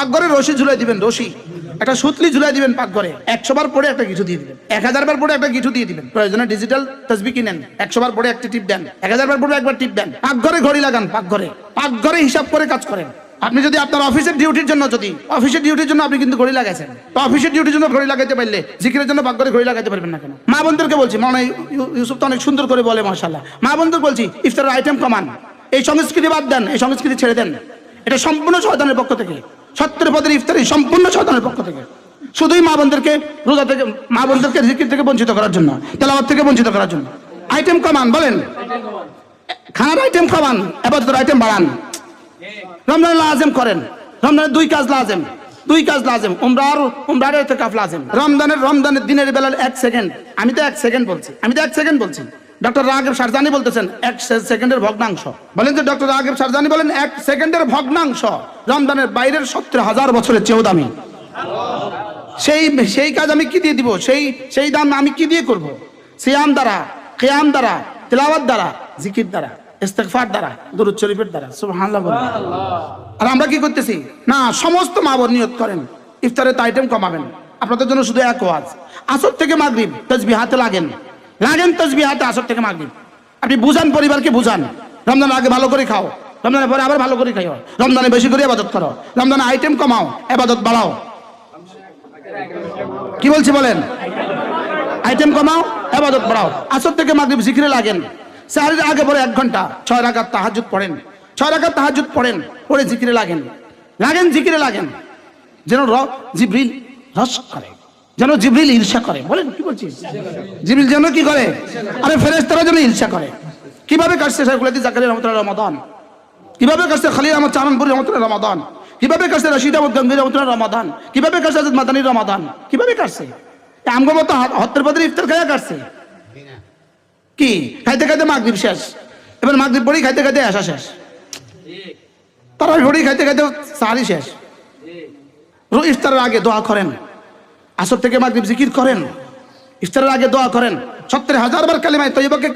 পাকঘরে রশি ঝুলাই দিবেন, রশি একটা সুতলি ঝুলাই দিবেন পাকঘরে। 100 বার পরে একটা কিছু দিয়ে দিবেন, 1000 বার পরে একটা কিছু দিয়ে দিবেন। প্রয়োজনে ডিজিটাল তাসবিহ কিনেন, 100 বার পরে একটা টিপ দেন, 1000 বার পরে একবার টিপ দেন। পাকঘরে ঘড়ি লাগান, পাকঘরে হিসাব করে কাজ করেন। আপনি যদি আপনার অফিসের ডিউটির জন্য আপনি কিন্তু ঘড়ি লাগাইছেন, তো অফিসের ডিউটির জন্য ঘড়ি লাগাইতে পারলে জিকিরের জন্য পাকঘরে ঘড়ি লাগাইতে পারবেন না কেন? মা বোনদেরকে বলছি, মাওলানা ইউসুফ তো অনেক সুন্দর করে বলে মাশাআল্লাহ, মা বোনদের বলছি ইফতারের আইটেম কমান, এই সংস্কৃতি বাদ দেন, এই সংস্কৃতি ছেড়ে দেন। এটা সম্পূর্ণ শয়তানের পক্ষ থেকে, 70 পদের ইফতারি সম্পূর্ণ শয়তানের পক্ষ থেকে। শুধুই মা বোনদেরকে রোজা থেকে, মা বোনদেরকে জিকির থেকে বঞ্চিত করার জন্য, তেলাওয়াত থেকে বঞ্চিত করার জন্য। আইটেম কমান, বলেন খানার আইটেম কমান, ইবাদতের আইটেম বাড়ান। রমজান লাজেম করেন, রমজানের 2 কাজ লাজেম, উমরার ইতিকাফ লাজেম। রমজানের দিনের বেলা 1 সেকেন্ড, আমি তো 1 সেকেন্ড বলছি। ডক্টর রাগিব শারজানি বলতেছেন 1 সেকেন্ডের ভগ্নাংশ। বলেন যে ডক্টর রাগিব শারজানি বলেন 1 সেকেন্ডের ভগ্নাংশ রমজানের বাইরের 70,000 বছরের চেয়েও দামি। সেই কাজ আমি কি দিয়ে দিব? সেই দাম আমি কি দিয়ে করব? সিয়াম দ্বারা, কিয়াম দ্বারা, তিলাওয়াত দ্বারা, জিকির দ্বারা, ইস্তিগফার দ্বারা, দুরূদ শরীফের দ্বারা। সুবহানাল্লাহ বলেন। আর আমরা কি করতেছি? না, সমস্ত মা বোন নিয়ত করেন ইফতারের আইটেম কমাবেন। আপনাদের জন্য শুধু এক ওয়াজ, আসর থেকে মাগরিব তাসবিহাতে লাগেন তাসবিহাতে, আসর থেকে মাগরিব। আপনি বুঝান, পরিবারকে বুঝান, রমজানের আগে ভালো করে খাও, রমজানের পরে আবার ভালো করে খাও, রমজানে বেশি করে ইবাদত করো, রমজানে আইটেম কমাও, ইবাদত বাড়াও। কি বলছি বলেন? আইটেম কমাও, ইবাদত বাড়াও। আসর থেকে মাগরিব জিকিরে লাগেন। সাহরের আগে পরে 1 ঘন্টা 6 রাকাত তাহাজ্জুদ পড়েন, 6 রাকাত তাহাজ্জুদ পড়েন, পরে জিকিরে লাগেন, জিকিরে লাগেন। যেন জিবরিল রস করে, যেন জিবরিল ঈর্ষা করে। বলেন কি বলছিস? জিবরিল যেন কি করে? আরে ফেরেশতারা যেন ঈর্ষা করে। কিভাবে কাটছে শাইখুল হাদিস জাকারিয়া রাহমাতুল্লাহ রমাদান? কিভাবে কাটছে খলিল আহমদ চাননপুরি রাহমাতুল্লাহ রমাদান? কিভাবে কাটছে রশিদ আহমদ গঙ্গোহী রাহমাতুল্লাহ রমাদান? কিভাবে কাটছে হযরত মাদানী রমাদান? কিভাবে কাটছে? আমগো মতো হত্তের পদের ইফতার খায়া কাটছে কি? খাইতে খাইতে মাগরিব শেষ, এবার মাগরিব পড়ি খাইতে খাইতে এশা শেষ, তারাবি পড়ি খাইতে খাইতে সাহারি শেষ। ইফতারের আগে দোয়া করেন, আসর থেকে মাগরিব জিকির করেন, ইফতারের আগে দোয়া করেন। 70,000 বার কালিমায়ে তয়্যিবাকে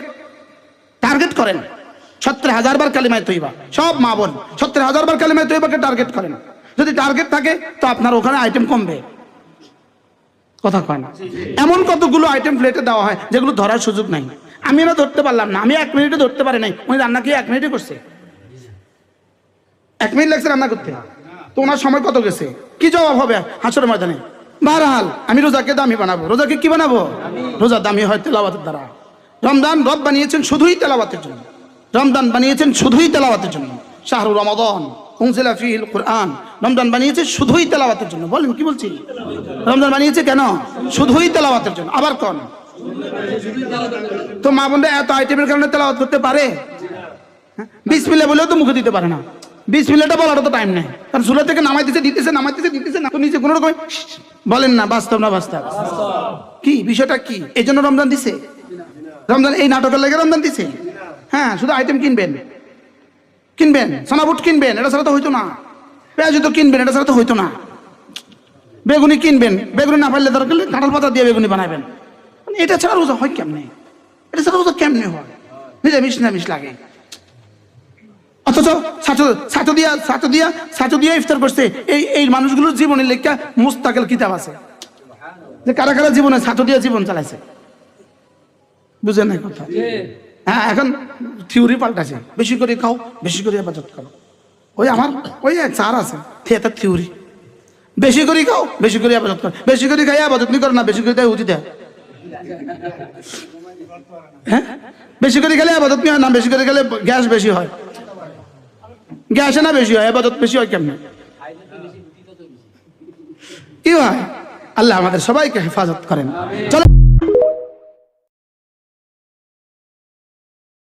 টার্গেট করেন, 70,000 বার কালিমায়ে তয়্যিবা। সব মা বোন 70,000 বার কালিমায়ে তয়্যিবাকে টার্গেট করেন। যদি টার্গেট থাকে তো আপনার ওখানে আইটেম কমবে। কথা কয় না? এমন কতগুলো আইটেম প্লেটে দেওয়া হয় যেগুলো ধরার সুযোগ নাই। আমি না ধরতে পারলাম না, আমি 1 মিনিটে ধরতে পারি নাই। উনি রান্না কি 1 মিনিটে করছে? 1 মিনিট লাগছে রান্না করতে, তো ওনার সময় কত গেছে? কি জবাব হবে হাসরের ময়দানে? বারহাল আমি রোজাকে দামি বানাবো। রোজাকে কি বানাবো? রোজা দামি হয় তেলাওয়াতের দ্বারা। রমজান রব বানিয়েছেন শুধুই তেলাওয়াতের জন্য, রমজান বানিয়েছেন শুধুই তেলাওয়াতের জন্য। শাহরু রমাদান উনজিলা ফীহিল কুরআন, রমজান বানিয়েছে শুধুই তেলাওয়াতের জন্য। বলেন কি বলছি? রমজান বানিয়েছে কেন? শুধুই তেলাওয়াতের জন্য। আবার কোন তো মা বোনরা এত আইটেমের কারণে তেলাওয়াত করতে পারে? বিসমিল্লাহ বলেও তো মুখে দিতে পারে না। বিসমিল্লাহটা বলার তো টাইম নেই, কারণ চুলা থেকে নামাইতেছে দিতেছে না, তো নিচে কোনো রকম বলেন না। বাস্তব না বাস্তব? কি বিষয়টা কি? এই জন্য রমজান দিছে? রমজান এই নাটকের লেগে রমজান দিছে? হ্যাঁ, শুধু আইটেম কিনবেন, সানাবুট কিনবেন, এটা ছাড়া তো হইতো না। পেঁয়াজ তো কিনবেন, এটা ছাড়া তো হইতো না। বেগুনি কিনবেন, বেগুনি না পারলে দরকার কাঁঠাল পাতা দিয়ে বেগুনি বানাবেন। এটা ছাড়া রোজা হয় কেমনে? এটা ছাড়া রোজা কেমনে হয়? নিরামিষ লাগে। অথচ ছাতু দিয়া ইফতার করছে। এই মানুষগুলোর জীবনের লেখা মুস্তাকিল কিতাব আছে, যে কারা কারা জীবনে ছাতু দিয়া জীবন চালাইছে। বুঝেন না কথা? হ্যাঁ, এখন থিওরি পাল্টাছে, বেশি করে খাও, বেশি করে ইবাদত করো। ওই এক স্যার আছে থিয়েটার থিওরি, বেশি করে খাও, বেশি করে ইবাদত করো, বেশি করে খাই ইবাদত নি করো না, বেশি করে দেয় উঠি দেয়। হ্যাঁ, বেশি করে খেলে ইবাদত নি হয় না, বেশি করে খেলে গ্যাস বেশি হয়। গ্যাসে না বেশি হয়, ইবাদত বেশি হয় কেমনে? কি হয়? আল্লাহ আমাদের সবাইকে হেফাজত করেন। চলো।